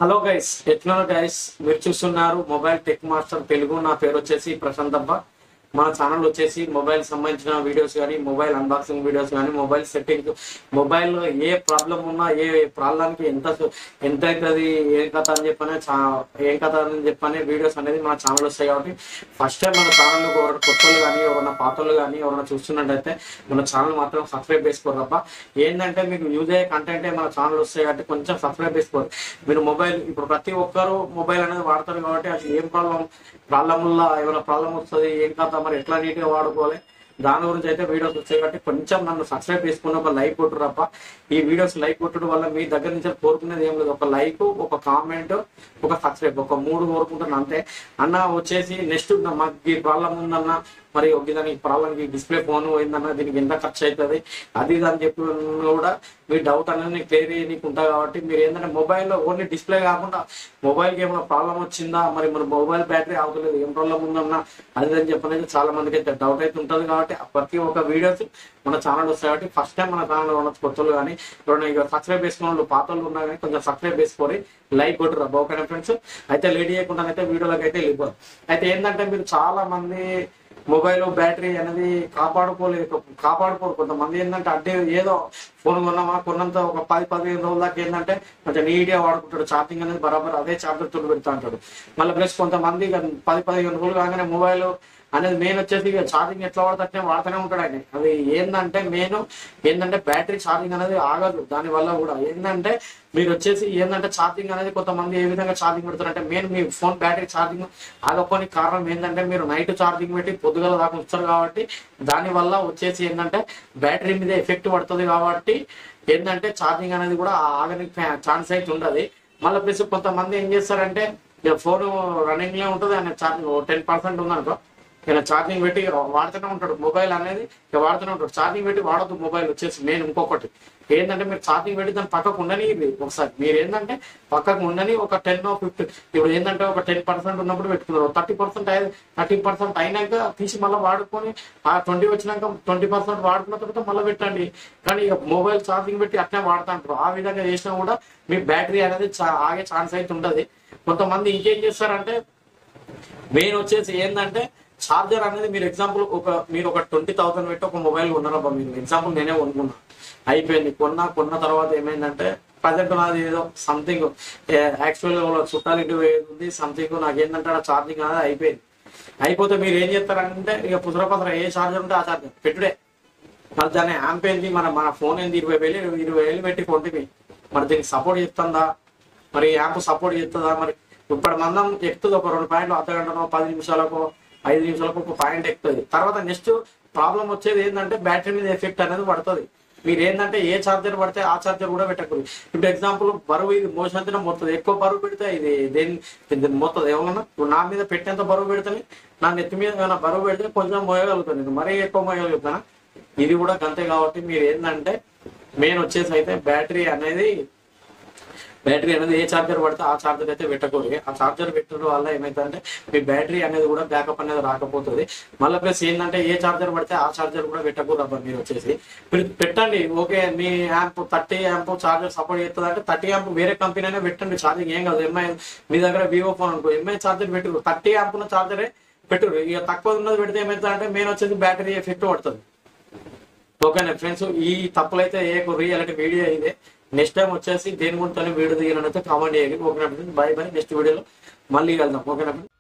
Hello guys, ఎట్లున్నారు guys? మీరు చూస్తున్నారు మొబైల్ టెక్ మాస్టర్ తెలుగు. నా పేరు వచ్చేసి ప్రశాంత్ అబ్బా. మన ఛానల్ వచ్చేసి మొబైల్ సంబంధించిన వీడియోస్ కానీ, మొబైల్ అన్బాక్సింగ్ వీడియోస్ కానీ, మొబైల్ సెట్టింగ్, మొబైల్లో ఏ ప్రాబ్లం ఉన్నా, ఏ ప్రాబ్లంకి ఎంత అవుతుంది, ఏం కథ అని చెప్పనే వీడియోస్ అనేది మన ఛానల్ వస్తాయి. కాబట్టి ఫస్ట్ టైం మన ఛానల్ కొత్తలు కానీ, ఎవరైనా పాతలు కానీ ఎవరైనా చూస్తున్నట్టయితే మన ఛానల్ మాత్రం సబ్స్క్రైబ్ చేసుకోరు తప్ప. ఏంటంటే మీకు యూజ్ అయ్యే కంటెంటే మన ఛానల్ వస్తాయి కాబట్టి కొంచెం సబ్స్క్రైబ్ చేసుకోరు. మీరు మొబైల్ ఇప్పుడు ప్రతి ఒక్కరు మొబైల్ అనేది వాడతారు కాబట్టి అది ఏం ప్రాబ్లం వల్ల ఏమైనా ప్రాబ్లం వస్తుంది, ఏం కథ, మరి ఎట్లా నీట్గా వాడుకోవాలి, దాని గురించి అయితే వీడియోస్ వచ్చాయి. కాబట్టి కొంచెం నన్ను సబ్స్క్రైబ్ చేసుకుని ఒక లైక్ కొట్టురు తప్ప. ఈ వీడియోస్ లైక్ కొట్టడం వల్ల మీ దగ్గర నుంచి కోరుకునేది ఏం లేదు, ఒక లైక్, ఒక కామెంట్, ఒక సబ్స్క్రైబ్, ఒక 3 కోరుకుంటున్నా అంతే. అన్న వచ్చేసి నెక్స్ట్ మాకు ఈ ప్రాబ్లం ఉందన్న, మరి దానికి ప్రాబ్లంకి డిస్ప్లే ఫోన్ పోయిందన్న, దీనికి ఎంత ఖర్చు అవుతుంది, అది ఇది అని చెప్పి కూడా మీ డౌట్ అనేది క్లియర్ చేయడానికి ఉంటుంది. కాబట్టి మీరు ఏంటంటే మొబైల్లో ఓన్లీ డిస్ప్లే కాకుండా మొబైల్కి ఏమైనా ప్రాబ్లం వచ్చిందా, మరి మన మొబైల్ బ్యాటరీ ఆగుతలేదు, ఏం ప్రాబ్లం ఉందన్నా అది అని చెప్పనేది చాలా మందికి అయితే డౌట్ అయితే ఉంటుంది. కాబట్టి ప్రతి ఒక్క వీడియోస్ మన ఛానల్ వస్తాయి. కాబట్టి ఫస్ట్ టైం మన ఛానల్ ఉన్న కొత్తలు కానీ ఎవరైనా ఇక సబ్స్క్రైబ్ చేసుకున్న వాళ్ళు పాతలు ఉన్నా కానీ కొంచెం సబ్స్క్రైబ్ చేసుకొని లైక్ కొట్టురా ఓకేనా ఫ్రెండ్స్. అయితే లేట్ చేయకుండా అయితే వీడియోలోకి అయితే వెళ్ళిపోదు. అయితే ఏంటంటే మీరు చాలా మంది మొబైల్ బ్యాటరీ అనేది కాపాడుకోరు. కొంతమంది ఏంటంటే అంటే ఏదో ఫోన్ కొన్నంత ఒక 10-15 రోజుల దాకా ఏంటంటే కొంచెం నీట్గా వాడుకుంటాడు, ఛార్జింగ్ అనేది బరాబర్ అదే ఛార్జర్ తోడు పెడతా అంటాడు. మళ్ళీ ప్లస్ కొంతమంది 10-15 రోజులు కాగానే మొబైల్ అనేది మెయిన్ వచ్చేసి ఛార్జింగ్ ఎట్లా వాడుతూనే ఉంటాడు ఆయన. అది ఏంటంటే బ్యాటరీ ఛార్జింగ్ అనేది ఆగదు. దానివల్ల కూడా ఏంటంటే మీరు వచ్చేసి ఛార్జింగ్ అనేది కొంతమంది ఏ విధంగా ఛార్జింగ్ పెడతారంటే మెయిన్ మీ ఫోన్ బ్యాటరీ ఛార్జింగ్ ఆగపోని కారణం ఏంటంటే మీరు నైట్ ఛార్జింగ్ పెట్టి పొద్దుగల దాకా ఉంచారు. కాబట్టి దానివల్ల వచ్చేసి ఏంటంటే బ్యాటరీ మీద ఎఫెక్ట్ పడుతుంది. కాబట్టి ఏంటంటే ఛార్జింగ్ అనేది కూడా ఆగని ఛాన్స్ అయితే ఉండదు. మళ్ళీ ప్లస్ కొంతమంది ఏం చేస్తారంటే ఫోన్ రన్నింగ్ లో ఉంటుంది, ఆయన ఛార్జింగ్ 10% ఉందనుకో, ఇలా ఛార్జింగ్ పెట్టి వాడుతూనే ఉంటాడు. మొబైల్ అనేది వాడుతూనే ఉంటాడు. ఛార్జింగ్ పెట్టి వాడద్దు మొబైల్ వచ్చేసి మెయిన్ ఇంకొకటి ఏంటంటే మీరు ఛార్జింగ్ పెట్టి దాన్ని పక్కకు ఉండని ఒకసారి మీరు ఏంటంటే పక్కకు ఉండని ఒక 10-15 ఇప్పుడు ఏంటంటే ఒక 10% ఉన్నప్పుడు పెట్టుకున్నారు. 30% అయినాక తీసి మళ్ళీ వాడుకొని ఆ 20 వచ్చినాక 20% వాడుకున్న తర్వాత మళ్ళీ పెట్టండి. కానీ ఇక మొబైల్ ఛార్జింగ్ పెట్టి అట్లా వాడుతుంటారు. ఆ విధంగా చేసినా కూడా మీ బ్యాటరీ అనేది ఆగే ఛాన్స్ అయితే ఉండదు. కొంతమంది ఇంకేం చేస్తారంటే మెయిన్ వచ్చేసి ఏంటంటే ఛార్జర్ అనేది మీరు ఎగ్జాంపుల్ మీరు ఒక 20,000 పెట్టి ఒక మొబైల్ కొన్నారబ్బా. మీరు ఎగ్జాంపుల్ నేనే కొనుక్కున్నా, అయిపోయింది. కొన్న తర్వాత ఏమైందంటే ప్రజెంట్ నాది ఏదో సంథింగ్ యాక్చువల్గా చుట్టాలు ఇంటి ఉంది సంథింగ్, నాకు ఏంటంటే ఆ ఛార్జింగ్ అనేది అయిపోతే మీరు ఏం చేస్తారంటే ఇక పుసరపసర ఏ ఛార్జర్ ఉంటే ఆ ఛార్జర్ పెట్టుడే. మరి దాన్ని యాంప్ ఏంది, మన ఫోన్ ఏంది, 20,000 పెట్టి కొంటివి. మరి దీనికి సపోర్ట్ చేస్తుందా, మరి యాంప్ సపోర్ట్ చేస్తుందా? మరి ఇప్పుడు మందం ఎక్కుతుంది, ఒక 2 పాయింట్లు అర్ధగంటనో 10 నిమిషాలకు 5 నిమిషాలకు ఒక పాయింట్ ఎక్కుతుంది. తర్వాత నెక్స్ట్ ప్రాబ్లం వచ్చేది ఏంటంటే బ్యాటరీ మీద ఎఫెక్ట్ అనేది పడుతుంది. మీరు ఏంటంటే ఏ ఛార్జర్ పడితే ఆ ఛార్జర్ కూడా పెట్టకూడదు. ఇప్పుడు ఎగ్జాంపుల్ బరువు ఇది మోసంతనే మొత్తది, ఎక్కువ బరువు పెడితే ఇది మొత్తది ఏమన్నా నా మీద పెట్టేంత బరువు పెడితే నా నెత్తి మీద ఏమైనా బరువు పెడితే కొంచెం మోయగలుగుతాను, నేను మరీ ఎక్కువ మోయగలుగుతాను. ఇది కూడా గంతే. కాబట్టి మీరు ఏంటంటే మెయిన్ వచ్చేసి అయితే బ్యాటరీ అనేది ఏ ఛార్జర్ పడితే ఆ ఛార్జర్ అయితే పెట్టకూడదు. ఆ ఛార్జర్ పెట్టడం వల్ల ఏమైతుందంటే మీ బ్యాటరీ అనేది కూడా బ్యాకప్ అనేది రాకపోతుంది. మళ్ళీ ప్లస్ ఏంటంటే ఏ ఛార్జర్ పడితే ఆ ఛార్జర్ కూడా పెట్టకూడదు అబ్బా. మీరు వచ్చేసి మీరు పెట్టండి ఓకే, మీ యాంప్ 30 యాంప్ ఛార్జర్ సపోర్ట్ చేస్తుంది అంటే 30 యాంప్ వేరే కంపెనీ అయినా పెట్టండి, ఛార్జింగ్ ఏం కాదు. మీ దగ్గర వివో ఫోన్ అనుకో, ఎంఐ ఛార్జర్ పెట్టరు, 30 యాంప్ ఉన్న ఛార్జరే పెట్టరు. ఇక తక్కువ ఉన్నది పెడితే ఏమవుతుందంటే మెయిన్ వచ్చేసి బ్యాటరీ ఎఫెక్ట్ పడుతుంది. ఓకేనా ఫ్రెండ్స్, ఈ తప్పులైతే ఏ రియల్ వీడియో ఇదే. నెక్స్ట్ టైం వచ్చేసి దేని గురించి వీడియో దిగాలని అయితే కామెంట్ చేయండి. ఓకేనా ఫ్రెండ్స్, బై నెక్స్ట్ వీడియోలో మళ్ళీ వెళ్దాం. ఓకేనా ఫ్రెండ్స్.